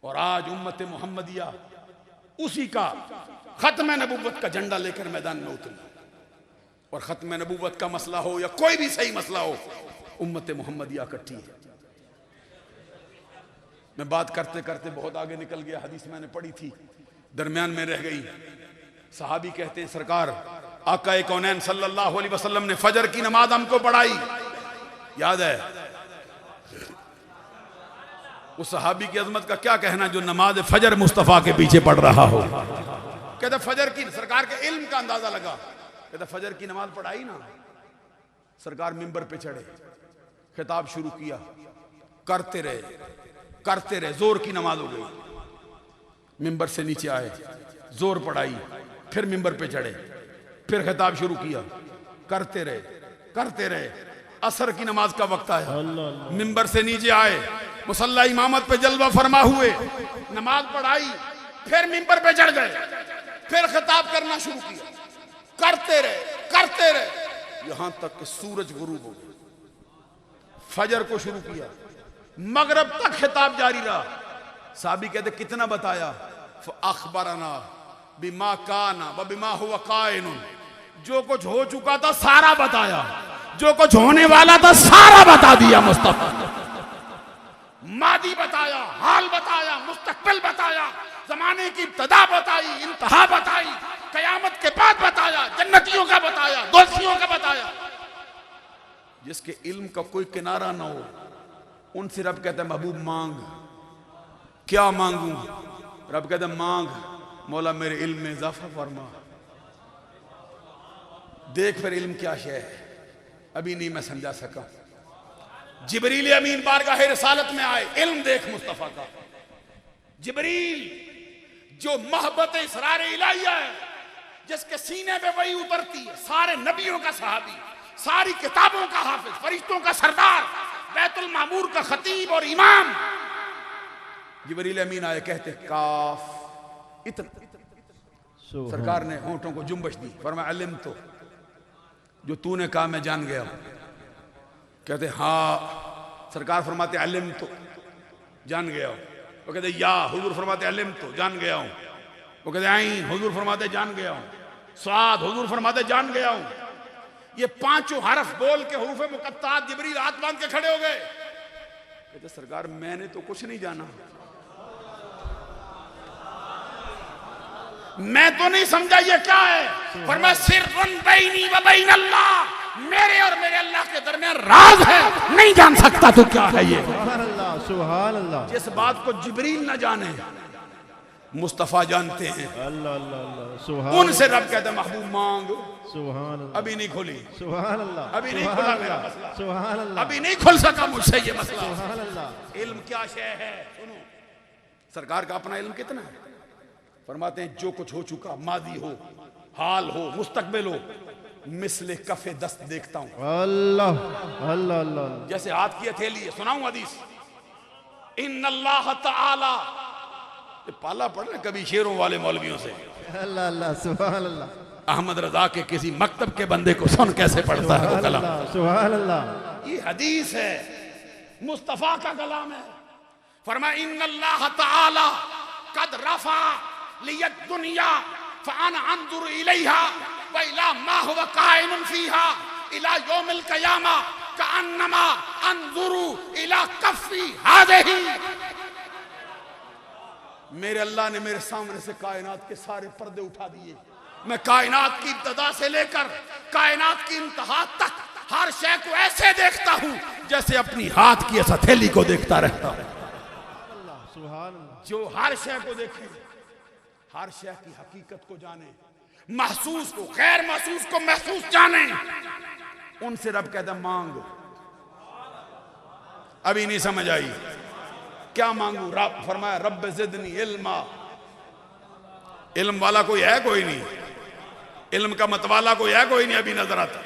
और आज उम्मत मोहम्मदिया उसी का खत्म नबूवत का झंडा लेकर मैदान में उतरी। और खत्म नबूवत का मसला हो या कोई भी सही मसला हो, उम्मत मोहम्मदिया इकट्ठी है। मैं बात करते करते बहुत आगे निकल गया। हदीस मैंने पढ़ी थी, दरमियान में रह गई। सहाबी कहते हैं, सरकार आका कौनैन सल्लल्लाहु अलैहि वसल्लम ने फजर की नमाज हमको पढ़ाई, याद है? उस सहाबी की अजमत का क्या कहना जो नमाज फजर मुस्तफा के पीछे पढ़ रहा हो। कहते फजर की, सरकार के इल्म का अंदाजा लगा। कहते फजर की नमाज पढ़ाई ना, सरकार मिंबर पे चढ़े, खिताब शुरू किया, करते रहे, जोर की नमाज हो गई। मिंबर से नीचे आए, जोर पढ़ाई, फिर मिंबर पे चढ़े, फिर खिताब शुरू किया, करते रहे। असर की नमाज का वक्त आया, मिंबर से नीचे आए, मुसल्ला इमामत पे जलवा फरमा हुए, नमाज पढ़ाई, फिर मिंबर पे चढ़ गए, फिर खिताब करना शुरू किया, करते रहे यहां तक कि सूरज गुरूब हो गया। फजर को शुरू किया, मगरब तक खिताब जारी रहा। साहबी कहते कितना बताया? अखबरना बिमा काना व बिमा हुवा काइनुन, जो कुछ हो चुका था सारा बताया, जो कुछ होने वाला था सारा बता दिया मुस्तफा। मादी बताया, हाल बताया, मुस्तकबिल बताया, जमाने की इब्तदा बताई, इंतहा बताई, कयामत के बाद बताया, जन्नतियों का बताया, दोस्तियों का बताया। जिसके इल्म का कोई किनारा ना हो, उनसे रब कहता है महबूब मांग। क्या मांगू? रब कहता है मांग, मौला मेरे इल्म में इजाफा फरमा। देख फिर इल्म क्या शय है, अभी नहीं मैं समझा सका। जिब्रील अमीन बारगाह रिसालत में आए, इल्म देख मुस्तफा का। जिब्रील जो मोहब्बत इसरार इलाहिया है, जिसके सीने पे वही उतरती है, सारे नबियों का सहाबी, सारी किताबों का हाफिज, फरिश्तों का सरदार, बैतुल मामूर का खतीब और इमाम। जिब्रील अमीन आए, कहते काफ इतना। सरकार ने होंठों को जुम्बश दी, फरमाया इल्म तो जो तूने कहा मैं जान गया हूं। कहते हाँ। सरकार फरमाते इल्म तो जान गया हूं। वो कहते या हुजूर फरमाते इल्म तो जान गया हूं। वो कहते आईन हुजूर फरमाते जान गया हूं। स्वाद हुजूर फरमाते जान गया हूं। ये पांचों हरफ बोल के हुरूफ मुकत्तात जिब्रील हाथ बांध के खड़े हो गए। कहते सरकार मैंने तो कुछ नहीं जाना, मैं तो नहीं समझा ये क्या है। फरमाया सिर्रुन बैनी व बैन अल्लाह, मेरे और मेरे अल्लाह के दरमियान राज है, नहीं जान सकता तो क्या है ये। सुभान अल्लाह। जिस बात को जिब्रील न जाने मुस्तफा जानते हैं। सुभान उनसे रब कहते महबूब मांग। सुभान अल्लाह। अभी नहीं खुली, सुभान अल्लाह। अभी नहीं खुला मेरा मसला, सुभान अल्लाह। अभी नहीं खुल सका मुझसे ये मसला। सुभान अल्लाह। इल्म क्या शय है? सुनो, सरकार का अपना इल्म कितना है। फरमाते हैं जो कुछ हो चुका, मादी हो, हाल हो, मुस्तकबिल हो, मिसले कफे दस्त देखता हूं। अल्लाह अल्लाह अल्लाह। जैसे हाथ की हथेली है। सुनाऊं हदीस, इन्नल्लाह तआला, ये पाला पढ़ कभी शेरों वाले मौलवियों से। अल्लाह अल्लाह। सुभान अल्लाह। अहमद रजा के किसी मकतब के बंदे को सुन कैसे पढ़ता है वो कलाम। सुभान अल्लाह। ये हदीस है, मुस्तफा का कलाम है। फरमाया इन्नल्लाह तआला कद रफा लियद दुनिया फअना अंजुरु इलैहा व इला मा हुवा काइनुन फीहा इला यौमिल क़यामा कअन्नमा अंजुरु इला कफ़ी हाज़िही। मेरे अल्लाह ने मेरे सामने से कायनात के सारे पर्दे उठा दिए। मैं कायनात की इब्तदा से लेकर कायनात की इंतहा तक हर शय को ऐसे देखता हूं जैसे अपनी हाथ की हथेली को देखता रहता हूं। जो हर शय को देखे, हर शय की हकीकत को जाने, महसूस को, गैर महसूस को महसूस जाने, उनसे रब कहता मांग। अभी नहीं समझ आई क्या मांगू? रब फरमाया रब ज़िदनी इल्मा। इल्म वाला कोई है? कोई नहीं। इल्म का मतवाला कोई है? कोई नहीं अभी नजर आता।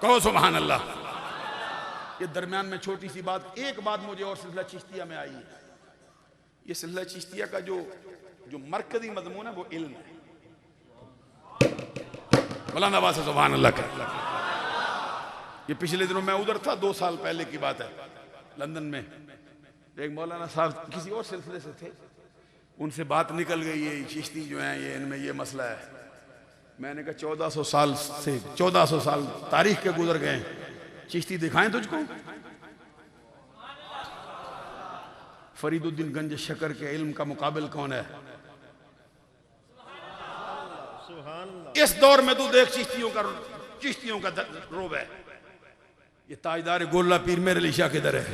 कहो सुभान अल्लाह। ये दरमियान में छोटी सी बात, एक बात मुझे और सिलसिला चिश्तिया में आई है। ये सिलसिला चिश्तिया का जो मरकजी मजमून है वो इल्म है। बुलंद आवाज़ से सुभान अल्लाह का। ये पिछले दिनों मैं उधर था, 2 साल पहले की बात है, लंदन में। एक मौलाना साहब किसी और सिलसिले से थे, उनसे बात निकल गई है चिश्ती जो है ये इनमें ये मसला है। मैंने कहा 1400 साल तारीख के गुजर गए, चिश्ती दिखाएं तुझको? फरीदुद्दीन गंज शकर के इल्म का मुकाबिल कौन है? इस दौर में तू देख चिश्तियों का रोब है। ये ताजदार गोला पीर मेरे अली शाह किधर है,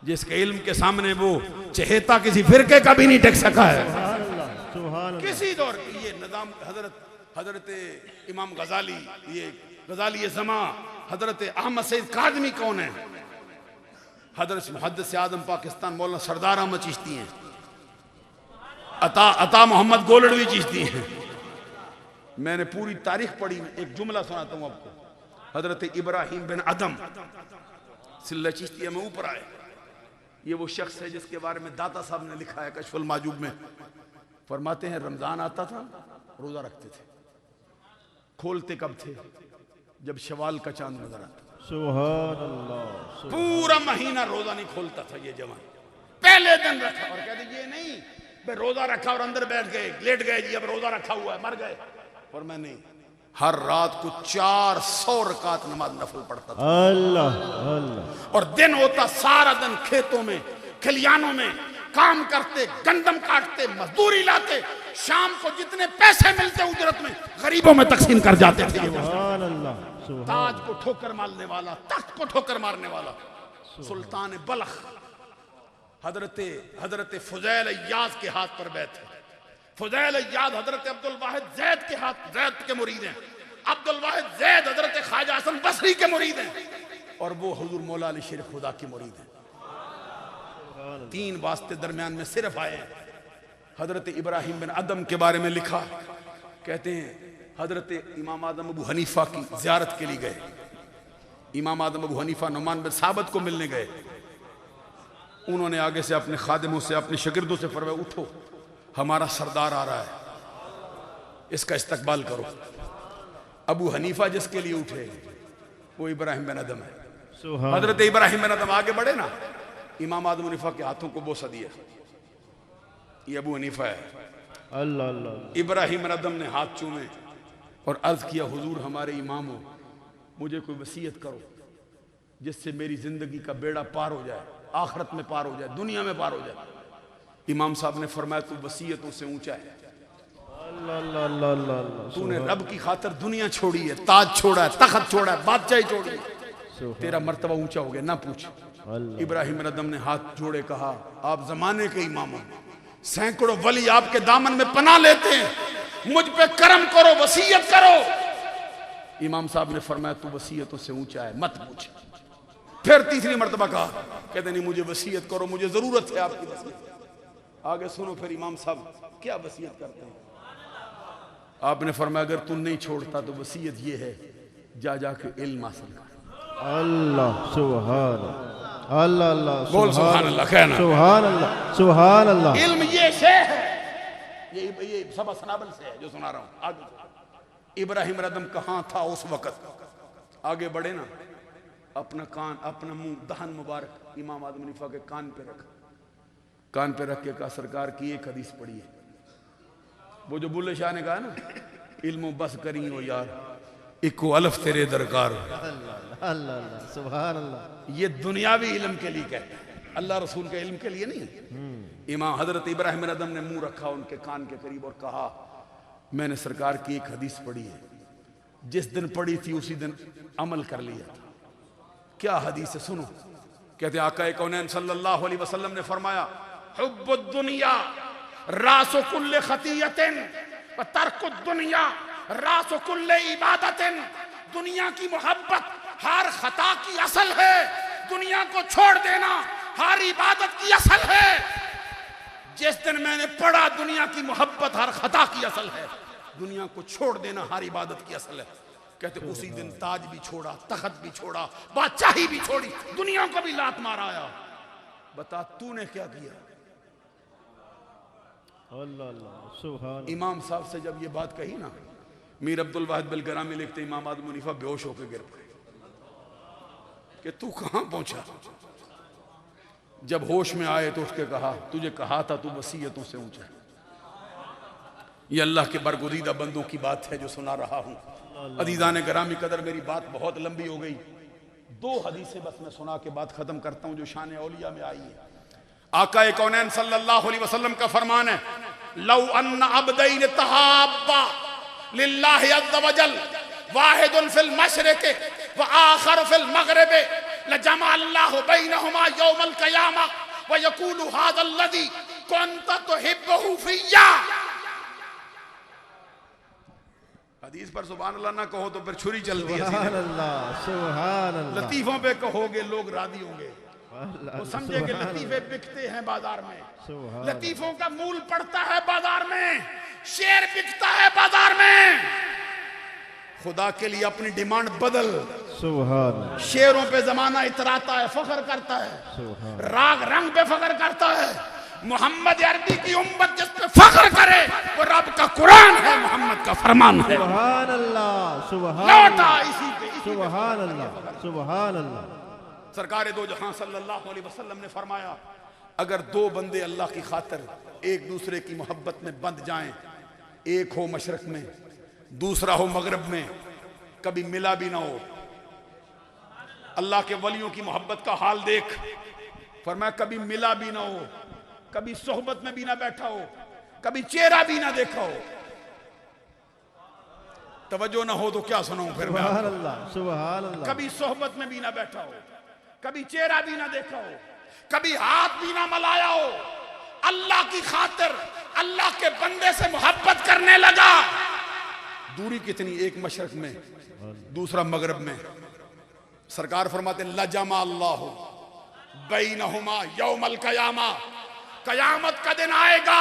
जिसके इल्म के सामने वो चहेता किसी फिरके का भी नहीं टेक सका है किसी दौर की। ये निजाम हजरत इमाम गजाली, ये गजाली जमा, हजरत अहमद सईद कादमी कौन है? हजरत मुहद्दिस आदम पाकिस्तान मौलाना सरदार अहमद चिश्ती हैं, अता मोहम्मद गोलड़वी चिश्ती हैं। मैंने पूरी तारीख पढ़ी, एक जुमला सुनाता हूं आपको। हजरत इब्राहिम बिन अदम सिल्ला चिश्तिया में ऊपर आए। ये वो शख्स है जिसके बारे में दाता साहब ने लिखा है कशफुल माजूब में। फरमाते हैं रमजान आता था रोजा रखते थे, खोलते कब थे? जब शवाल का चांद नजर आता। सुभान अल्लाह। पूरा महीना रोजा नहीं खोलता था ये जवान, पहले दिन रखा और कहते ये नहीं भाई रोजा रखा और अंदर बैठ गए लेट गए जी अब रोजा रखा हुआ है मर गए। और मैं नहीं, हर रात को 400 रकात नमाज नफल पढ़ता था। अल्लाह अल्लाह। और दिन होता सारा दिन खेतों में खलियानों में काम करते, गंदम काटते, मजदूरी लाते, शाम को जितने पैसे मिलते उजरत में गरीबों में तकसीम कर जाते थे। सुभान अल्लाह। ताज को ठोकर मारने वाला, तख्त को ठोकर मारने वाला सुल्तान बलख हजरत फुजैल अय्याज के हाथ पर बैठे। फुजैल अय्याज हजरत अब्दुल वाहिद जैद के हाथ, जैद के मुरीद हैं। अब्दुल वाहिद जैद हजरत ख्वाजा हसन बसरी के मुरीद हैं और वो हुजूर मौला अली शेर खुदा के मुरीद हैं। 3 वास्ते दरमियान में सिर्फ आए हैं। हजरत इब्राहिम बिन अदम के बारे में लिखा, कहते हैं हजरत इमाम आदम अबू हनीफा की ज़ियारत के लिए गए। इमाम आदम अबू हनीफा नुमान बिन साबित को मिलने गए। उन्होंने आगे से अपने खादिमों से, अपने शागिर्दों से फरमाया उठो हमारा सरदार आ रहा है, इसका इस्तकबाल करो। अबू हनीफा जिसके लिए उठे वो इब्राहिम बिन अदम है। हजरत इब्राहिम बिन अदम आगे बढ़े ना, इमाम आदम हनीफा के हाथों को बोसा दिया, ये अबू हनीफा है। अल्लाह अल्लाह। इब्राहिम बिन अदम ने हाथ चूमे और अर्ज किया हुजूर हमारे इमाम हो, मुझे कोई वसीयत करो जिससे मेरी जिंदगी का बेड़ा पार हो जाए, आखिरत में पार हो जाए, दुनिया में पार हो जाए। इमाम साहब ने फरमाया तू वसीयतों से ऊंचा है। तूने रब की खातिर दुनिया छोड़ी है, ताज छोड़ा है, तख्त छोड़ा है, बादशाही छोड़ी है, तेरा मर्तबा ऊंचा हो गया, ना पूछ। इब्राहिम बिन अदम ने हाथ जोड़े कहा आप जमाने के इमाम हो, सैकड़ों वली आपके दामन में पनाह लेते हैं, मुझ पे करम करो, वसीयत करो। इमाम साहब ने फरमाया तू वसीयतों से ऊंचा है, मत पूछ। फिर तीसरी मर्तबा कहा, कहते नहीं मुझे वसीयत करो, मुझे जरूरत है आपकी वसीयत। आगे सुनो फिर इमाम साहब क्या वसीयत करते हैं। आपने फरमाया अगर तू नहीं छोड़ता तो वसीयत ये है जा जाके इल्म हासिल कर। अल्लाह सुभान अल्लाह अल्लाह। बोल सुभान अल्लाह, कहना सुभान अल्लाह सुभान अल्लाह। इल्म ये शे है, ये सबा सनाबल से है जो सुना रहा हूं। आगे इब्राहिम रदम कहां था उस वक्त? आगे बढ़े ना, अपना कान, अपना मुंह, दहन मुबारक इमाम आदम हनीफा के कान पे रखा। कान पे रख के कहा सरकार की एक हदीस पढ़ी है, वो जो बुल्ले शाह ने कहा ना इल्म बस करी हो यार, इको अलफ तेरे दरकार। अल्लाह अल्लाह सुभान अल्लाह। ये दुनियावी इल्म के लिए कहते हैं, अल्लाह रसूल के इल्म के लिए नहीं। इमाम हजरत इब्राहिम रदम ने मुंह रखा उनके कान के करीब और कहा मैंने सरकार की एक हदीस पढ़ी है, जिस दिन पढ़ी थी उसी दिन अमल कर लिया था। क्या हदीस है सुनो। कहते आका कौनैन सल्लल्लाहु अलैहि वसल्लम ने फरमाया हुब्बुद दुनिया रासु कुल्ले खतियतिन व तर्कुद दुनिया रासु कुल्ले इबादतिन। दुनिया की मोहब्बत हर खता की असल है, दुनिया को छोड़ देना हर इबादत की असल है। जिस दिन मैंने पढ़ा दुनिया की मोहब्बत हर खता की असल है, दुनिया को छोड़ देना हर इबादत की असल है। कहते उसी दिन ताज भी छोड़ा, तख्त भी छोड़ा, बादशाही भी छोड़ी, दुनिया को भी लात मार आया। बता तूने क्या किया? अल्लाह अल्लाह सुभान। इमाम साहब से जब ये बात कही ना, मीर अब्दुल वाहिद बिलगरामी लिखते इमाम आदम हनीफा बेहोश होकर गिर पड़े कि तू कहां पहुंचा। जब होश में आए तो उसके कहा, तुझे कहा था तू वसीयतों से ऊंचा है। ये अल्लाह के बरगुदीदा बंदों की बात है जो सुना रहा हूं। अजीज़ान गिरामी कदर, मेरी बात बहुत लंबी हो गई। 2 हदीसें बस मैं सुना के बात खत्म करता हूं जो शान औलिया में आई है। आका कौनैन सल्लल्लाहु अलैहि वसल्लम का फरमान है, लौ अन्न अब्दैन तहाब्बा लिल्लाहि अज़्ज़ वजल वाहिदुन फिल मशरिक़ व आखर फिल मग़रिब लजमा अल्लाहु बैनहुमा यौमल क़ियामा व यक़ूलु हाज़ल लज़ी कुन्त तुहिब्बुहु फ़िय्या। हदीस पर सुभान अल्लाह ना कहो तो फिर छुरी चलती है। सुभान अल्लाह, सुभान अल्लाह। लतीफों पे कहोगे लोग राजी होंगे, वो समझेंगे लतीफे बिकते हैं बाजार में। लतीफों का मूल पड़ता है बाजार में, शेर बिकता है बाजार में। खुदा के लिए अपनी डिमांड बदल। सुभान। शेरों पे जमाना इतराता है, फख्र करता है, राग रंग पे फख्र करता है। मोहम्मद अरबी की उम्मत जिस पे फख्र करे वो रब का कुरान है, मोहम्मद का फरमान है। सुभान अल्लाह, सुभान लौटा इसी पे, सुभान अल्लाह, सुभान अल्लाह। सरकार दो जहां सल्लल्लाहु अलैहि वसल्लम ने फरमाया, अगर 2 बंदे अल्लाह की खातिर एक दूसरे की मोहब्बत में बंध जाएं, एक हो मशरक में दूसरा हो मगरब में, कभी मिला भी ना हो। अल्लाह के वलियों की मोहब्बत का हाल देख, फरमाया कभी मिला भी ना हो, कभी सोहबत में भी ना बैठा हो, कभी चेहरा भी ना देखा हो। तवज्जो ना हो तो क्या सुनाऊं फिर मैं? सुभान अल्लाह, सुभान अल्लाह। कभी सोहबत में भी ना बैठा हो, कभी चेहरा भी ना देखा हो, कभी हाथ भी ना मलाया हो, अल्लाह की खातिर अल्लाह के बंदे से मोहब्बत करने लगा। दूरी कितनी, एक मशरक में दूसरा मगरब में। सरकार फरमाते लजमा अल्लाह बैनहुमा यौमल क़यामा, कयामत का दिन आएगा,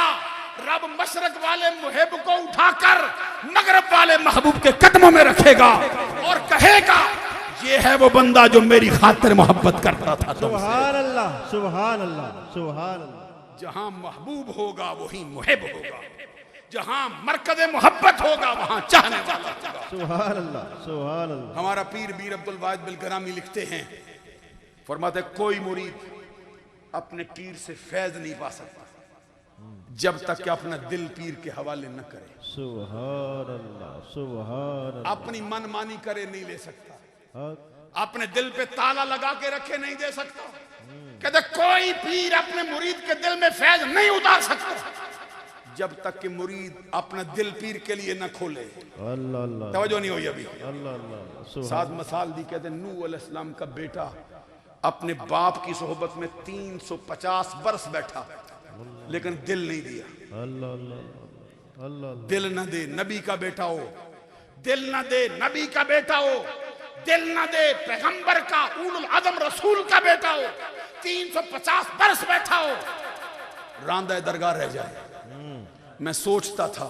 रब मशरक वाले मुहिब को उठाकर मगरब वाले महबूब के कदमों में रखेगा और कहेगा ये है वो बंदा जो मेरी खातिर मोहब्बत करता था। सुभान अल्लाह, सुभान अल्लाह, सुभान अल्लाह। जहां महबूब होगा वहीं मुहिब होगा, जहां मरकज़ मोहब्बत होगा वहां चाहने वाला होगा। सुभान अल्लाह, सुभान अल्लाह। हमारा पीर बीर अब्दुल वाहिद बिल गिरामी लिखते हैं, फरमाते कोई मुरीद अपने पीर से फैज नहीं पा सकता जब तक कि अपना दिल पीर के हवाले न करे। सुभान अल्लाह, सुभान अल्लाह। अपनी मनमानी करे नहीं ले सकता, हक। अपने दिल पे ताला लगा के रखे नहीं दे सकता। कहते कोई पीर अपने मुरीद के दिल में फैज नहीं उतार सकता जब तक कि मुरीद अपना दिल पीर के लिए न खोले। अल्लाह अल्लाह। तवज्जो नहीं हुई अभी। अल्लाह अल्लाह। साथ मिसाल दी, कहते नूह अलैहिस्सलाम का बेटा अपने बाप की सोहबत में 350 बरस बैठा लेकिन दिल नहीं दिया। अल्लाह अल्लाह, अल्लाह। दिल न दे, नबी का बेटा हो, दिल न दे, नबी का बेटा हो, दिल न दे, पैगंबर का उलुल अज़म रसूल का बेटा हो, 350 बरस बैठा हो, रांदा दरगाह रह जाए। मैं सोचता था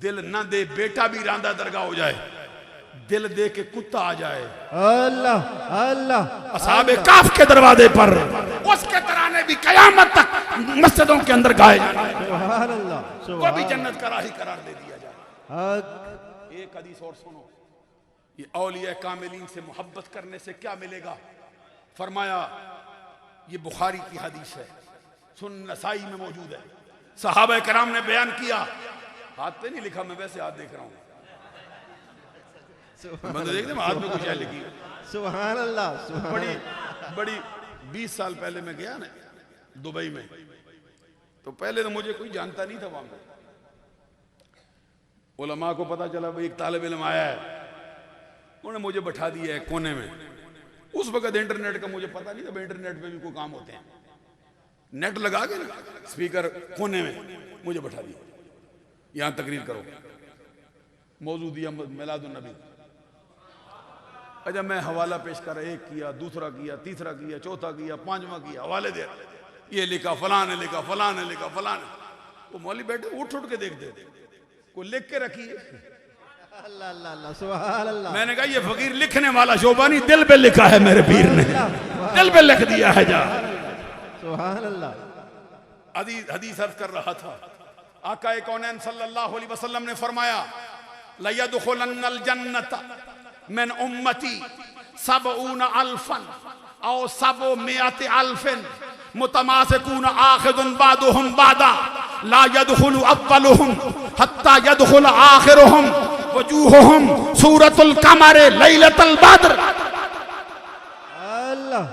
दिल न दे, बेटा भी रांदा दरगाह हो जाए, दिल दे के कुत्ता आ जाए। अल्लाह अल्लाह। असहाबे काफ के दरवाजे पर उसके तराने भी कयामत तक मस्जिदों के अंदर गाए जाए, सुभान अल्लाह, वो भी जन्नत का राही करार दे दिया जाए। हक। एक हदीस और सुनो, ये औलिया कामिलीन से मोहब्बत करने से क्या मिलेगा। फरमाया, ये बुखारी की हदीस है, सुन नसाई में मौजूद है। सहाबा कराम ने बयान किया, हाथ पे नहीं लिखा, मैं वैसे हाथ देख रहा हूं, मैं तो देखते हाथ में कुछ है लिखी। सुभान अल्लाह। बड़ी बड़ी 20 साल पहले मैं गया ना दुबई में, तो पहले तो मुझे कोई जानता नहीं था वहां पे। उलमा को पता चला भाई एक तालिब इल्म आया है, उन्होंने मुझे बैठा दिया है कोने में। उस वक्त इंटरनेट का मुझे पता नहीं था, इंटरनेट पे भी कोई काम होते हैं। नेट लगा के ना स्पीकर कोने में मुझे बैठा दिया, यहां तकरीर करो, मौजू दिया मिलादुन नबी। अच्छा, मैं हवाला पेश कर, एक किया, दूसरा किया, तीसरा किया, चौथा किया, पांचवा किया, हवाले दे, ये लिखा फलाने, लिखा फलाने, लिखा फलाने। वो मौलवी बैठे उठ उठ के देखते, कोई लिख के रखी है। अल्लाह अल्लाह अल्लाह, सुभान अल्लाह। मैंने कहा ये फकीर लिखने वाला शोभा नहीं, दिल पे लिखा है मेरे पीर ने, दिल पे लिख दिया है। जा सुभान अल्लाह। हदीस अर्ज कर रहा था, आका कौनैन सल्लल्लाहु अलैहि वसल्लम ने फरमाया, लयदखुलन्नल जन्नत मिन उम्मती सबऊन अल्फन औ सबो मियत अल्फिन मुतमासिकून आखिरुन बादुहुम बादा ला यदखुलु अव्वलुहुम हत्ता यदखुल आखिरुहुम वजूहुहुम सूरतुल कमर लैलतुल बद्र। अल्लाह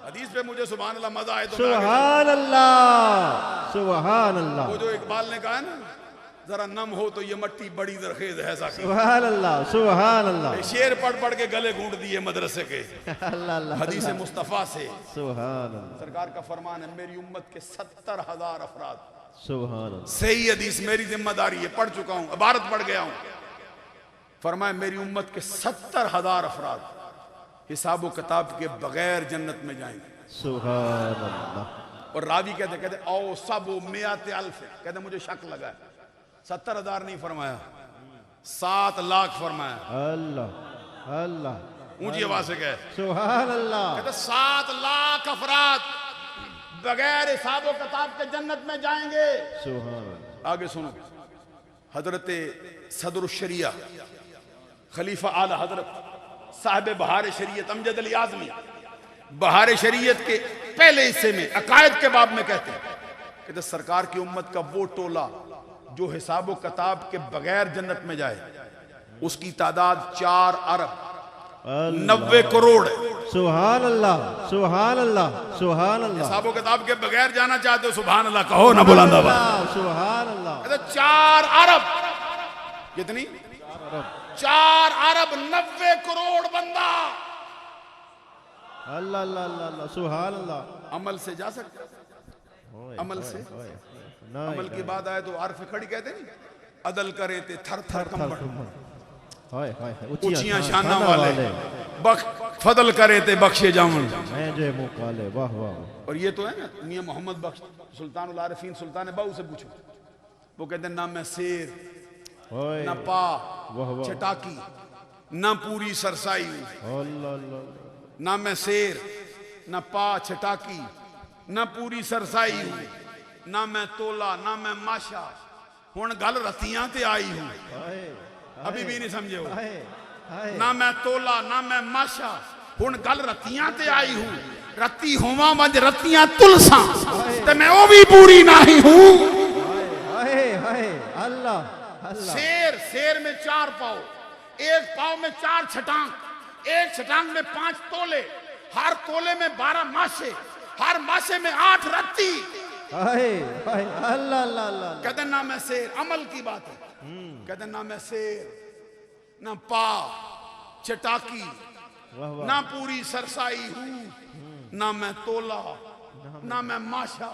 हदीस पे मुझे सुभान अल्लाह मजा आए तो सुभान अल्लाह सुभान अल्लाह। वो जो इकबाल ने कहा ना, जरा नम हो तो ये मट्टी बड़ी दरखेज है साकी। सुभान अल्लाह सुभान अल्लाह। शेर पढ़ पढ़ के गले घूंट दिए मदरसे के अल्लाह अल्लाह हदीस मुस्तफा से। सुभान अल्लाह सरकार का फरमान है, मेरी उम्मत के 70,000 अफराद। सुभान अल्लाह। सही हदीस, मेरी जिम्मेदारी है, पढ़ चुका हूं, इबारत पढ़ गया हूं। फरमाया मेरी उम्मत के 70,000 अफराद हिसाब किताब के बगैर जन्नत में जाएंगे। सुभान अल्लाह। और रावी कहते औ सब मियात अल्फ, कहते मुझे शक लगा है, 70,000 नहीं फरमाया, 7 लाख फरमाया। अल्लाह अल्लाह ऊंची आवाज से कहे सुभान अल्लाह। कहते 7 लाख अफराद बगैर हिसाब किताब के जन्नत में जाएंगे। सुभान अल्लाह। आगे सुनो, हजरत सदर शरिया खलीफा आला हजरत साहिब बहार शरीयत अमजद अली आज़मी बहार शरीयत के पहले हिस्से में अकायद के बाब में कहते हैं, कहते सरकार की उम्मत का वो टोला जो हिसाब किताब के बगैर जन्नत में जाए, उसकी तादाद 4 अरब 90 करोड़ है। सुभान अल्लाह सुभान अल्लाह सुभान अल्लाह। हिसाब किताब के बगैर जाना चाहते हो, सुभान अल्लाह कहो ना बुलंदा आवाज़। सुभान अल्लाह। कहते 4 अरब, कितनी? 4 अरब 90 करोड़ बंदा। अल्लाह अल्लाह अल्लाह अल्लाह सुभान अल्लाह। अमल से जा सकते हैं, अमल से। अमल की बात आए तो आरफ खड़ी कहते नहीं, अदल करे थे थर थर कंबड़, ऊंचियां शाना वाले फदल करे थे बख्शे जामन। वाह वाह। और ये तो है ना, मियां मोहम्मद बख्श सुल्तान उल आरिफीन सुल्तान बाऊ से पूछो, वो कहते हैं ना मैं शेर ना पा चटाकी ना पूरी सरसाई, ना मैं शेर ना पा चटाकी ना पूरी सरसाई हूं, ना मैं तोला ना मैं माशा, हुण गल रतियां ते आई हूं। अभी भी नहीं समझे हो? ना मैं तोला ना मैं माशा, हुण गल रतियां ते आई हूं। रती होवा मंज रतियां तुलसा ते मैं ओ भी पूरी नहीं हूं। शेर, शेर में 4 पाव, एक पाव में 4 छटांग, एक छटांग में 5 तोले, हर तोले में 12 माशे, हर माशे में 8 रत्ती। अल्लाह। कहते ना मैं शेर, अमल की बात है, कहते ना मैं शेर ना पा चटाकी ना पूरी सरसाई हूं, ना मैं तोला ना मैं माशा,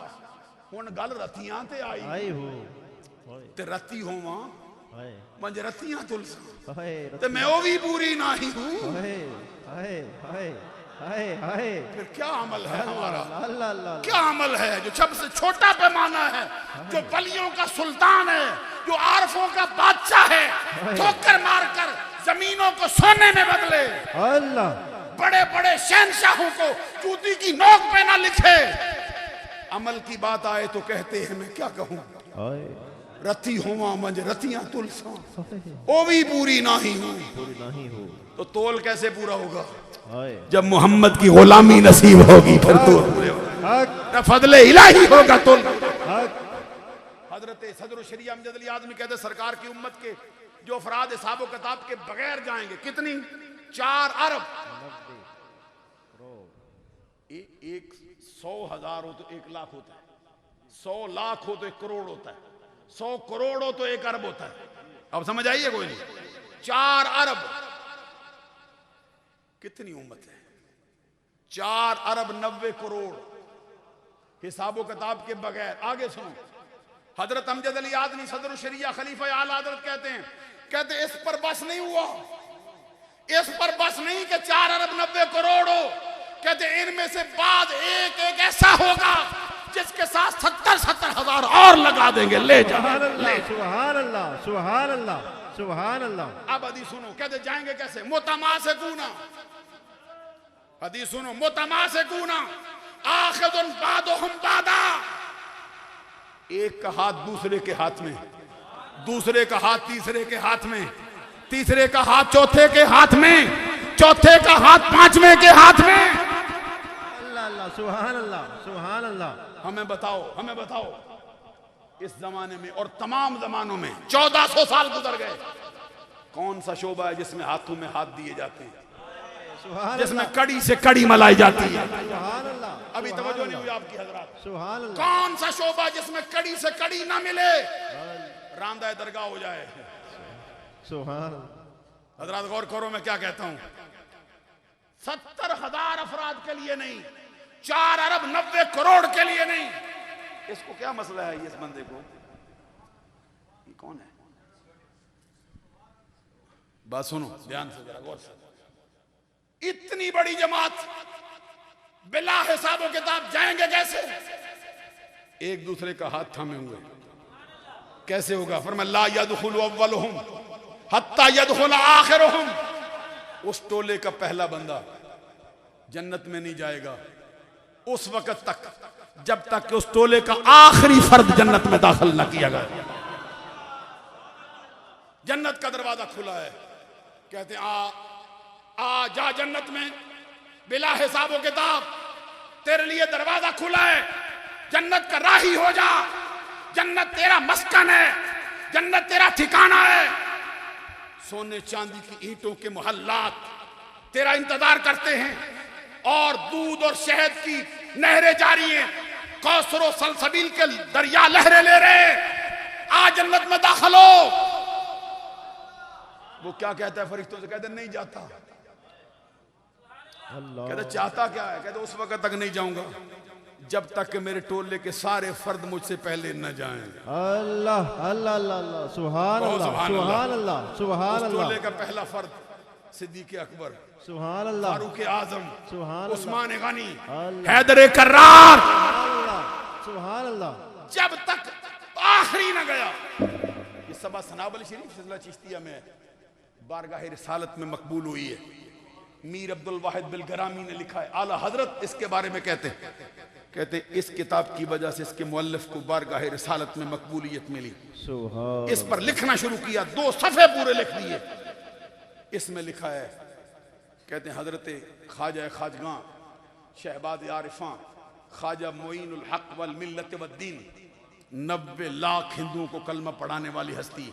हुण गल रतियां ते आई हूं। ते रती होवा मंज रतियां तुलसा ते मैं ओ भी पूरी नहीं हूं। फिर क्या अमल है हमारा? क्या अमल है जो सबसे छोटा पैमाना है, जो बलियों का सुल्तान है, जो आरफों का बादशाह है, ठोकर मारकर जमीनों को सोने में बदले, अल्लाह बड़े बड़े शहनशाहों को जूती की नोक पे ना लिखे। अमल की बात आए तो कहते हैं मैं क्या कहूं, रती होवा मंज रतियां तुलसा ओ भी पूरी नहीं हूं। तो तोल कैसे पूरा होगा? जब मोहम्मद की गुलामी नसीब होगी फिर तो फजले इलाही होगा। तोल हजरत सदर शरिया अमजद अली आज़मी कहते सरकार की उम्मत के जो अफराद हिसाब किताब के बगैर जाएंगे, कितनी? 4 अरब। 100,000 हो तो 1 लाख होता है, 100 लाख हो तो 1 करोड़ होता है, 100 करोड़ हो तो 1 अरब होता है। अब समझ आइए कोई नहीं? 4 अरब कितनी उम्मत है? 4 अरब 90 करोड़ हिसाबो किताब के बगैर। आगे सुनो, हजरत अमजद अली आज़मी सदर शरिया खलीफा आला हजरत कहते हैं, कहते इस पर बस नहीं हुआ, इस पर बस नहीं कि 4 अरब 90 करोड़ हो, कहते इनमें से बाद एक एक ऐसा होगा जिसके साथ 70,000 और लगा देंगे। ले जा, सुभान अल्लाह सुभान अल्लाह सुभान अल्लाह। अब हदीस सुनो, कहते जाएंगे कैसे? मुतमासिकूना, हदीस सुनो, मुतमासिकूना आखिरुन बादुहुम बादा, एक का हाथ दूसरे के हाथ में, दूसरे का हाथ तीसरे के हाथ में, तीसरे का हाथ चौथे के हाथ में, चौथे का हाथ पांचवें के हाथ में। अल्लाह सुभान अल्लाह सुभान अल्लाह। हमें बताओ इस जमाने में और तमाम जमानों में 1400 साल गुजर गए, कौन सा शोबा है जिसमें हाथों में हाथ दिए जाते हैं, जिसमें कड़ी से कड़ी मलाई जाती है? सुभान अल्लाह। अभी तवज्जो नहीं हुई आपकी हजरात। सुभान अल्लाह। कौन सा शोबा जिसमें कड़ी से कड़ी ना मिले, रांदा दरगाह हो जाए? सुभान हजरात गौर करो, मैं क्या कहता हूं। 70,000 अफराद के लिए नहीं, 4 अरब 90 करोड़ के लिए नहीं। इसको क्या मसला है? इस बंदे को, ये कौन है? बात सुनो ध्यान से, जरा गौर से। इतनी बड़ी जमात बिला हिसाबो किताब जाएंगे कैसे? एक दूसरे का हाथ थामे हुए कैसे होगा? फरमाया ला यदखुलु अव्वलुहुम हत्ता यदखुल आखिरुहुम। उस टोले का पहला बंदा जन्नत में नहीं जाएगा उस वक्त तक जब तक कि उस टोले का आखिरी फर्द जन्नत में दाखिल न किया गया। जन्नत का दरवाजा खुला है, कहते आ जा जन्नत में बिला हिसाबो किताब, तेरे लिए दरवाजा खुला है, जन्नत का राही हो जा, जन्नत तेरा मस्कन है, जन्नत तेरा ठिकाना है। सोने चांदी की ईंटों के मोहल्लात तेरा इंतजार करते हैं और दूध और शहद की नहरें जारी हैं, कौसर और सलसबील के दरिया लहरें ले रहे हैं। आ जन्नत में दाखिल हो। वो क्या कहता है फरिश्तों से? कहते नहीं जाता। कहते चाहता क्या है? कहते उस वक्त तक नहीं जाऊंगा जब तक कि मेरे टोले के सारे फर्द मुझसे पहले न जाएं। अल्लाह अल्लाह अल्लाह सुभान अल्लाह सुभान अल्लाह सुभान अल्लाह। टोले का पहला फर्द सिद्दीक़ अकबर, सुभान अल्लाह, फारूक आजम, सुभान उस्मान गनी, अल्लाह, हैदर कर्रार, सुभान अल्लाह। जब तक आखिरी न गया। ये सबा सनावल शरीफ सिलसिला चिश्तिया में बारगाह रिसालत में मकबूल हुई है। मीर अब्दुल वाहिद बिलगरामी ने लिखा है, आला हजरत इसके बारे में कहते इस किताब की वजह से इसके मुअल्लिफ को बारगाह रिसालत में मकबूलियत मिली। इस पर लिखना शुरू किया, 2 सफ़े पूरे लिख दिए। इसमें लिखा है, कहते हैं हजरत ख्वाजा खाजगां शहबाद आरिफां ख्वाजा मोइनुल हक वल मिल्लत वद्दीन 90 लाख हिंदुओं को कलमा पढ़ाने वाली हस्ती।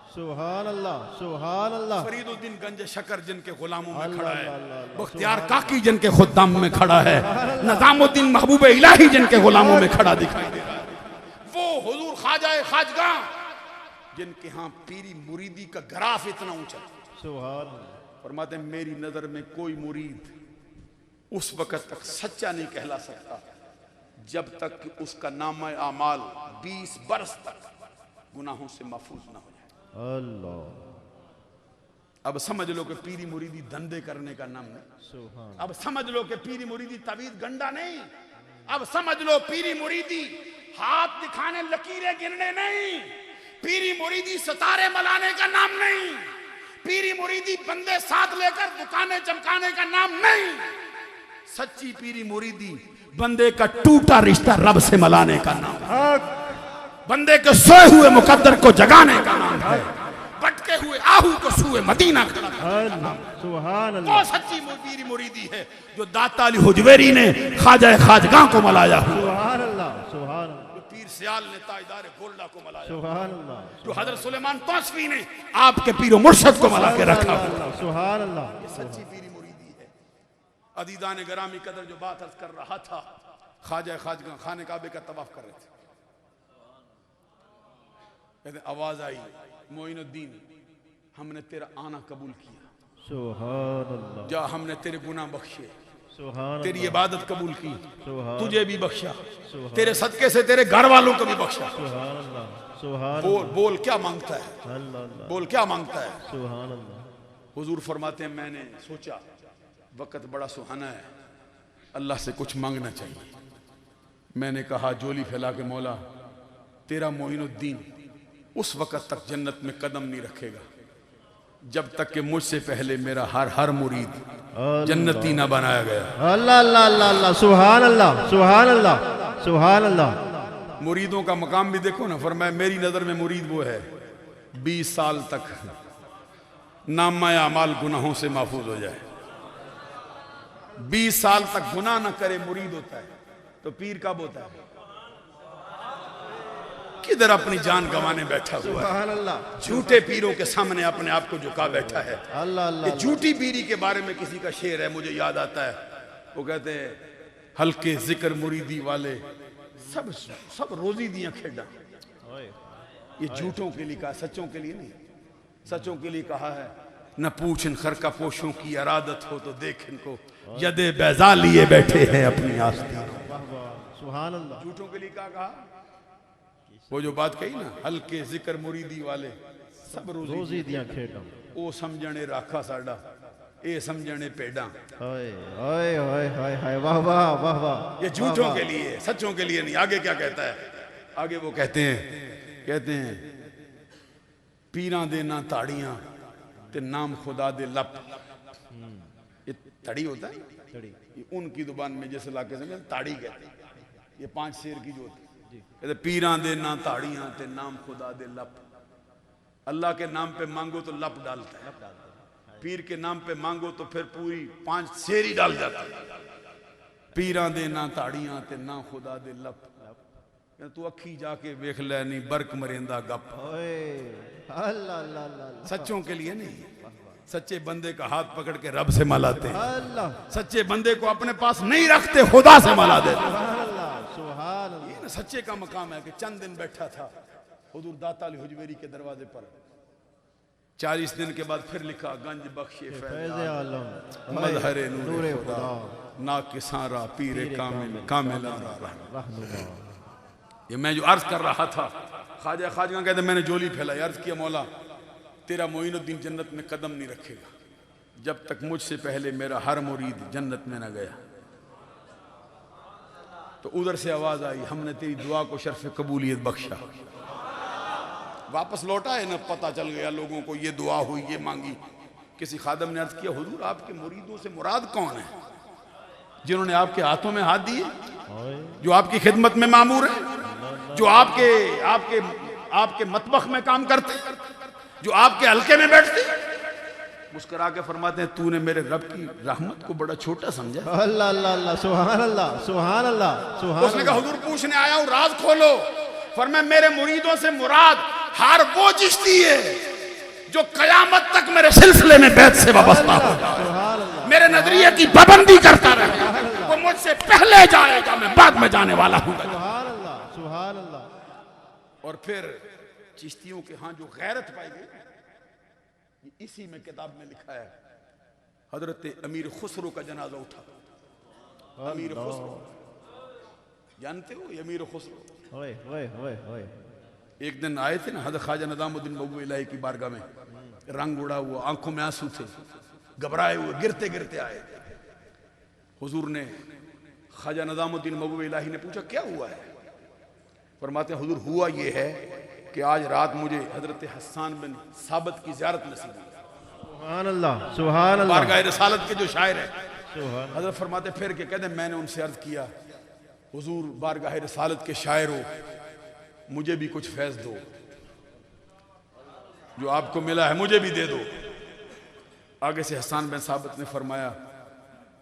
सुभान अल्लाह सुभान अल्लाह। फरीदुद्दीन गंज शकर जिनके गुलामों में खड़ा है, बख्तियार काकी जिनके खुद्दाम में खड़ा है, निजामुद्दीन महबूब इलाही जिनके गुलामों में खड़ा दिखाई दे रहा है, वो हुजूर ख्वाजा खाजगां जिनके यहाँ पीरी मुरीदी का ग्राफ इतना ऊंचा। सुभान। फरमाते मेरी नजर में कोई मुरीद उस वक्त तक सच्चा नहीं कहला सकता जब तक कि उसका नामा आमाल 20 बरस तक गुनाहों से महफूज ना हो जाए। अल्लाह। अब समझ लो कि पीरी मुरीदी धंधे करने का नाम नहीं। अब समझ लो कि पीरी मुरीदी तवीज गंडा नहीं। अब समझ लो पीरी मुरीदी हाथ दिखाने लकीरें गिनने नहीं। पीरी मुरीदी सितारे मलाने का नाम नहीं। पीरी मुरीदी बंदे साथ लेकर दुकानें चमकाने का नाम नहीं। सच्ची पीरी मुरीदी बंदे का टूटा रिश्ता रब से मलाने का नाम है। बंदे के सोए हुए मुकद्दर को जगाने का नाम है। भटके हुए आहू को सूए मदीना खड़ा करना। सुभान अल्लाह। वो सच्ची पीरी मुरीदी है जो दाता अली हुजवेरी ने ख्वाजा खाजगां को मलाया। सुभान अल्लाह सुभान। पीर सियाल ने ताजदार गोल्डा को मलाया। सुभान अल्लाह। जो हजरत सुलेमान तौसफी ने आपके पीरो मुर्शद को मला के रखा। सुभान अल्लाह। ये सच्ची पीरी मुरीदी है। अदीदान गरामी कदर जो बात अर्ज कर रहा था, ख्वाजा खाजगां खाने काबे का तवाफ कर रहे थे। कहते आवाज आई, मोइनुद्दीन हमने तेरा आना कबूल किया। सुभान अल्लाह। जा हमने तेरे गुनाह बख्शे, सुभान तेरी इबादत कबूल की, सुभान तुझे भी बख्शा, तेरे सदके से तेरे घर वालों को भी बख्शा। सुभान अल्लाह सुभान। बोल बोल क्या मांगता है? अल्लाह बोल क्या मांगता है? सुभान अल्लाह। हुजूर फरमाते हैं मैंने सोचा वक्त बड़ा सुहाना है, अल्लाह से कुछ मांगना चाहिए। मैंने कहा जोली फैला के मौला तेरा मोइनुद्दीन उस वक्त तक जन्नत में कदम नहीं रखेगा जब तक कि मुझसे पहले मेरा हर मुरीद जन्नती ना बनाया गया। अल्लाह अल्लाह अल्लाह अल्लाह सुभान अल्लाह सुभान अल्लाह सुभान अल्लाह। मुरीदों का मकाम भी देखो ना। फरमाया मेरी नजर में मुरीद वो है 20 साल तक नामा अमाल गुनाहों से महफूज हो जाए। 20 साल तक गुनाह न करे मुरीद होता है, तो पीर कब होता है? किधर अपनी जान गंवाने बैठा हुआ है, सुभान अल्लाह, झूठे पीरों के सामने अपने आप को झुका बैठा है। अल्लाह ये अल्लाह, झूठी पीरी के बारे में किसी का शेर है, मुझे याद आता है। वो कहते हैं हल्के जिक्र मुरीदी वाले सब सब रोजी दियां खेड़ा। ये झूठों के लिए कहा, सच्चों के लिए नहीं। सच्चों के लिए कहा है न पूछ इन खरका पोशों की अरादत हो तो देख इनको यदे बैजा लिए बैठे हैं अपनी आस्तीन। सुभान अल्लाह, झूठों के लिए क्या कहा? वो जो बात कही ना, हल्के जिक्र मुरीदी वाले सब रोजी दियां खेड़ा। ओ समझने राखा साडा, ए समझने पेड़ा। ओए ओए ओए ओए हाय, वाह वाह वाह वाह। ये झूठों के लिए, सच्चों के लिए नहीं। आगे क्या कहता है? आगे वो कहते हैं पीरा दे ना ताड़ियां ते नाम खुदा दे लप। ये तड़ी होता है, ये उनकी जुबान में जिस इलाके से ताड़ी कहते हैं। ये 5 शेर की जो होती है, कहते पीरा दे ना ताड़ियां ते नाम खुदा दे लप। अल्लाह के नाम पे मांगो तो लप डालता है, पीर के नाम पे मांगो तो फिर पूरी 5 शेर ही डाल जाता है। पीरा दे ना ताड़ियां ते ना खुदा दे लप, तू अखी जाके वेख ले नहीं बरक मरेंदा गप। अल्लाह अल्लाह अल्लाह, सच्चों के लिए नहीं, सच्चे बंदे का हाथ पकड़ के रब से मलाते हैं। अल्लाह सच्चे बंदे को अपने पास नहीं रखते, खुदा से मला देते। अल्लाह, सुभान अल्लाह। ये ना सच्चे का मकाम है कि चंद दिन बैठा था हुजूर दाता अली हुजवेरी के दरवाजे पर। 40 दिन के बाद फिर लिखा गंज बख्शे फैज़ आलम, मजहरे नूर नूरे खुदा खुदा, ना किसारा पीरे कामिल कामिल। रहनुमा। ये मैं जो अर्ज कर रहा था, ख्वाजा कहते मैंने जोली फैलाई, अर्ज किया मौला तेरा मोइनुद्दीन जन्नत में कदम नहीं रखेगा जब तक मुझसे पहले मेरा हर मुरीद जन्नत में न गया। तो उधर से आवाज आई, हमने तेरी दुआ को शर्फ कबूलियत बख्शा। वापस लौटा है ना, पता चल गया लोगों को ये दुआ हुई, ये मांगी। किसी खादम ने अर्ज किया हुजूर आपके मुरीदों से मुराद कौन है? जिन्होंने आपके हाथों में हाथ दिए, जो आपकी खिदमत में मामूर है, जो आपके मतबख में काम करते, जो आपके हल्के में बैठते। मुस्कुरा के फरमाते हैं तूने मेरे रब की रहमत को बड़ा छोटा समझा। अल्लाह अल्लाह अल्लाह, सुभान अल्लाह सुभान अल्लाह सुभान। उसने कहा हुजूर पूछने आया हूं, राज खोलो। फरमाया मेरे मुरीदों से मुराद हर वो चिश्ती है जो कयामत तक मेरे सिलसिले में बैत से वाबस्ता हो जाए, मेरे नजरिए की पाबंदी करता रहे। वो मुझसे पहले जाएगा, मैं बाद में जाने वाला हूं। सुभान अल्लाह सुभान अल्लाह। और फिर चिश्तियों के हां जो गैरत पाई गई, इसी में किताब में लिखा है हजरत अमीर खुसरो का जनाजा उठा। अमीर खुसरो जानते हो, ये अमीर खुसरो ओए ओए ओए ओए। एक दिन आए थे ना हजरत ख्वाजा निजामुद्दीन मकबूल इलाही की बारगाह में, रंग उड़ा हुआ, आंखों में आंसू थे, घबराए हुए, गिरते गिरते आए। हुजूर ने ख्वाजा निजामुद्दीन मकबूल इलाही ने पूछा क्या हुआ है? फरमाते हैं हुजूर हुआ ये है कि आज रात मुझे हजरत हसन बिन साबित की ज़ियारत नसीब हुई। सुभान अल्लाह सुभान अल्लाह। बारगाह रिसालत के जो शायर है, सुभान हजरत फरमाते फिर के कहते मैंने उनसे अर्ज किया हुजूर बारगाह रिसालत के शायर हो, मुझे भी कुछ फैज़ दो, जो आपको मिला है मुझे भी दे दो। आगे से हसन बिन साबित ने फरमाया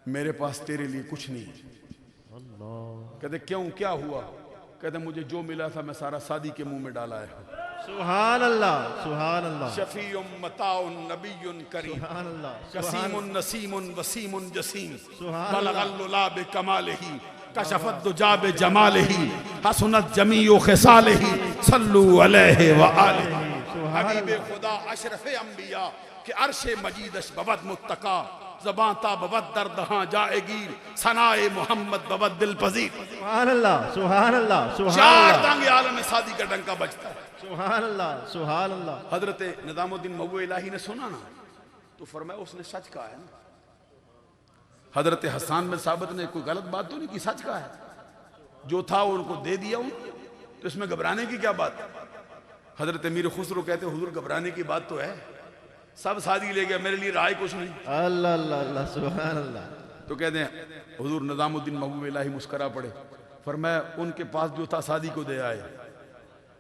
मेरे पास तेरे लिए कुछ नहीं। कहते क्यों, क्या हुआ? कहते मुझे जो मिला था मैं सारा सादी के मुंह में डाला है। सुभान अल्लाह सुभान अल्लाह। शफीउन मताउन नबियुन करीम सुभान अल्लाह कसीमुन नसीमुन वसीमुन जसीम सुभान बलगल लुला बिकमालिही कशफत दुजा बिजमालिही हसनत जमीउ खिसालिही सल्लु अलैहि व आलिही। हबीब खुदा अशरफ अंबिया के अर्शे मजीदश बवद मुत्तका ज़बां ता बवद दर्द हां जाएगी सनाए मोहम्मद बवद दिल पजीर। सुभान अल्लाह सुभान अल्लाह सुभान चार अल्लाह टांगे आलम सादी का डंका बजता है। सुभान अल्लाह सुभान अल्लाह। हजरत निजामुद्दीन मकबूल इलाही ने सुना ना, तो फरमाया उसने सच कहा है ना। हजरत हसन बिन साबित ने कोई गलत बात तो नहीं की, सच कहा है। जो था उनको दे दिया उनको, तो इसमें घबराने की क्या बात? हजरत अमीर खुसरो कहते हुजूर घबराने की बात तो है, सब शादी ले गया, मेरे लिए रहा कुछ नहीं। अल्लाह अल्लाह अल्लाह सुभान अल्लाह। तो कहते हैं हुजूर निजामुद्दीन मकबूल इलाही मुस्करा पड़े, फरमाया उनके पास जो था शादी को दे आए।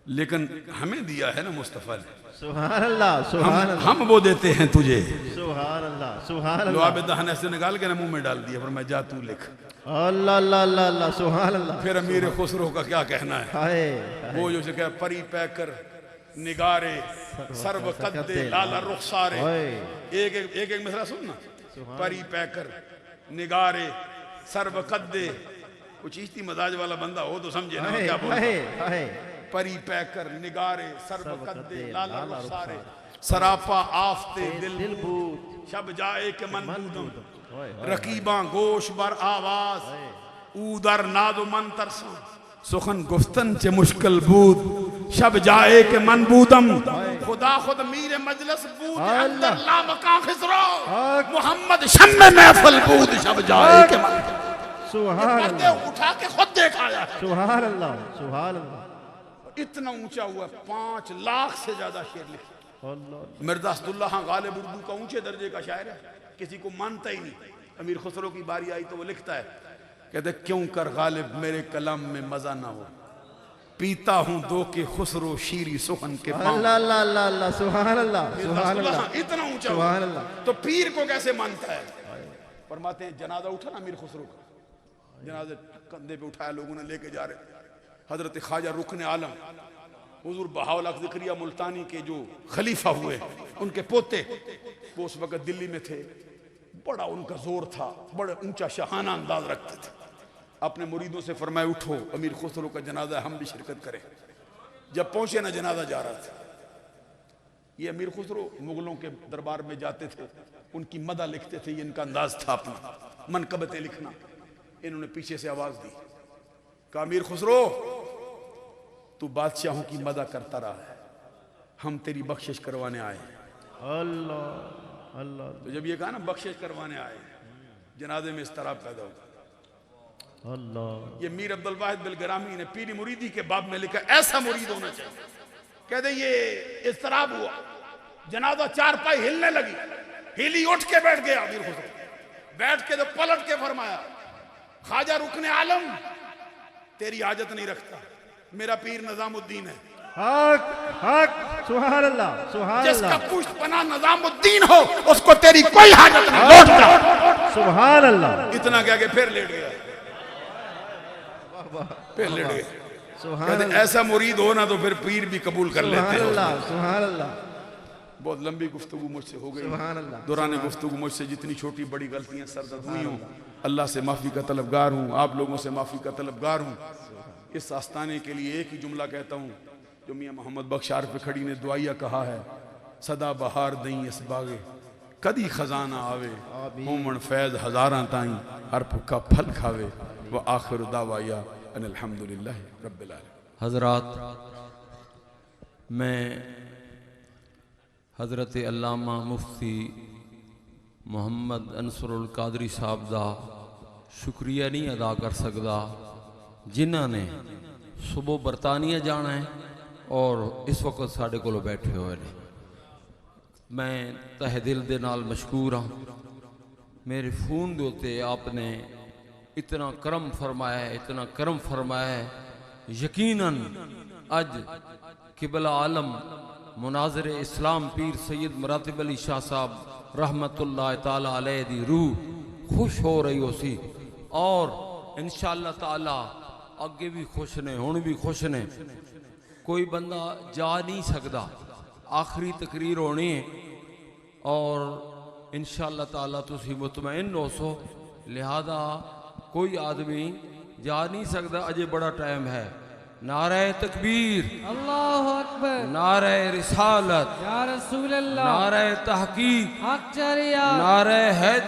लेकिन हमें दिया है ना मुस्तफ़ा ने, सुभान अल्लाह, सुभान अल्लाह, हम वो देते हैं तुझे। सुभान अल्लाह, सुभान लो अल्लाह, आबे दहन से निकाल के ना मुंह में डाल दिया, पर मैं जा तू लिख। अल्लाह अल्लाह अल्लाह अल्लाह, सुभान अल्लाह। फिर अमीर खुसरो का क्या कहना है, हाय वो जो से क्या परी पैकर निगारे सर्व कद्दे लाला रुखसारे। एक एक एक एक मिसरा सुन ना, परी पैकर निगारे सर्व कद्दे। कुछ इश्ती मजाज वाला बंदा हो तो समझे ना क्या बोल रहा है। परी पैकर निगारे सर्व कद्दे लाला रुखसारे, सरापा आफते दिल बूद शब जाए के मन बूदम, रकीबा गोश बर आवाज ऊदर नादो मन तरसा, सुखन गुफ्तन चे मुश्किल बूद शब जाए के मन बूदम। खुदा खुद मीरे मजलिस बूद अंदर ला मका खिसरो, मोहम्मद शम्मे महफल बूद शब जाए के मन। सुभान अल्लाह, उठा के खुद देखाया है। सुभान अल्लाह, सुभान अल्लाह, इतना ऊंचा हुआ, 5 लाख से ज्यादा शेर लिखे। मिर्जा असदुल्लाह खां गालिब उर्दू का ऊंचे दर्जे का शायर है, किसी को मानता ही नहीं। अमीर खुसरो की बारी आई तो वो लिखता है, कहते क्यों कर गालिब मेरे कलाम में मजा ना हो, पीता हूं दो के खुसरो शीरी सुखन के पांव। अल्लाह अल्लाह अल्लाह अल्लाह, सुभान अल्लाह, सुभान अल्लाह, इतना ऊंचा सुभान अल्लाह। तो पीर को कैसे मानता है। फरमाते हैं जनाजा उठा ना अमीर खुसरो का, जनाजे कंधे पे उठाया, लोगों ने लेके जा रहे। हजरत ख्वाजा रुकन आलम हुजूर बहाउल ज़िक्रिया मुल्तानी के जो खलीफा हुए, उनके पोते, वो उस वक्त दिल्ली में थे। बड़ा उनका जोर था, बड़ा ऊंचा शाहाना अंदाज रखते थे। अपने मुरीदों से फरमाए उठो अमीर खुसरो का जनाजा हम भी शिरकत करें। जब पहुंचे ना जनाजा जा रहा था, ये अमीर खुसरो मुगलों के दरबार में जाते थे, उनकी मदा लिखते थे, ये इनका अंदाज था अपना मनकबतें लिखना। इन्होंने पीछे से आवाज दी, कहा अमीर खुसरो तू बादशाहों की मदा करता रहा है, हम तेरी बख्शिश करवाने आए। अल्लाह अल्लाह, तो जब ये कहा ना बख्शिश करवाने आए, जनाजे में इस्तराब पैदा होगा। अल्लाह, ये मीर अब्दुल वाहिद बिलगरामी ने पीरी मुरीदी के बाब में लिखा, ऐसा मुरीद होना चाहिए। कहते ये इस्तराब हुआ, जनाजा चारपाई हिलने लगी, हिली उठ के बैठ गया अमीर खुसरो। बैठ के तो पलट के फरमाया, ख्वाजा रुकने आलम तेरी हाजत नहीं रखता, मेरा पीर निजामुद्दीन है। हक हक, सुभान अल्लाह, सुभान जिसका अल्लाह, पुष्ट पना निजामुद्दीन हो उसको तेरी कोई हाजत नहीं, लौट जा। सुभान अल्लाह, इतना कह के फिर लेट गया, फिर लेट गया। सुभान कहते अल्लाह, ऐसा मुरीद हो ना तो फिर पीर भी कबूल कर लेते सुभान हैं। अल्लाह, सुभान अल्लाह, बहुत लंबी गुफ्तगू मुझसे हो गई। सुभान अल्लाह, दौरान गुफ्तगू मुझसे जितनी छोटी बड़ी गलतियां सरजद हुई हूँ, अल्लाह से माफ़ी का तलबगार हूँ, आप लोगों से माफ़ी का तलबगार हूँ। इस आस्ताने के लिए एक ही जुमला कहता हूँ जो मियाँ मोहम्मद बख्श आरिफ खड़ी ने दुआया कहा है, सदा बहार दई इस बागे कदी खजाना आवे, होमन फैज़ हज़ारां ताई हर भुक्का फल खावे, व आखिर दावाया अनिल हम्दुलिल्लाहि रब्बिल आलमीन। हज़रात, मैं हज़रत अल्लामा मुफ्ती मुहम्मद अनसरुल कादरी साहब का शुक्रिया नहीं अदा कर सकता, जिन्हों ने सुबह बरतानिया जाना है और इस वक्त साढ़े को बैठे हुए हैं। मैं तहे दिल दे नाल मशकूर हाँ। मेरे फ़ोन के उत्ते आपने इतना करम फरमाया है, इतना करम फरमाया है। यकीनन अज किबला आलम मुनाज़िर इस्लाम पीर सैयद मुरातिब अली शाह साहब रहमतुल्लाह ताला अलैह दी रूह खुश हो रही हो सी, और इंशाअल्लाह ताला अगे भी खुश ने, हुण भी खुश ने। कोई बंदा जा नहीं सकता, आखिरी तकरीर होनी है और इंशाअल्लाह ताला तुसी मुतमईन हो सो, लिहाजा कोई आदमी जा नहीं सकता, अजे बड़ा टाइम है। नारे तकबीर, अल्लाह अकबर, नारे रिसालत, या रसूल अल्लाह, नारे तहकीक, हक चरिया, नारे हैद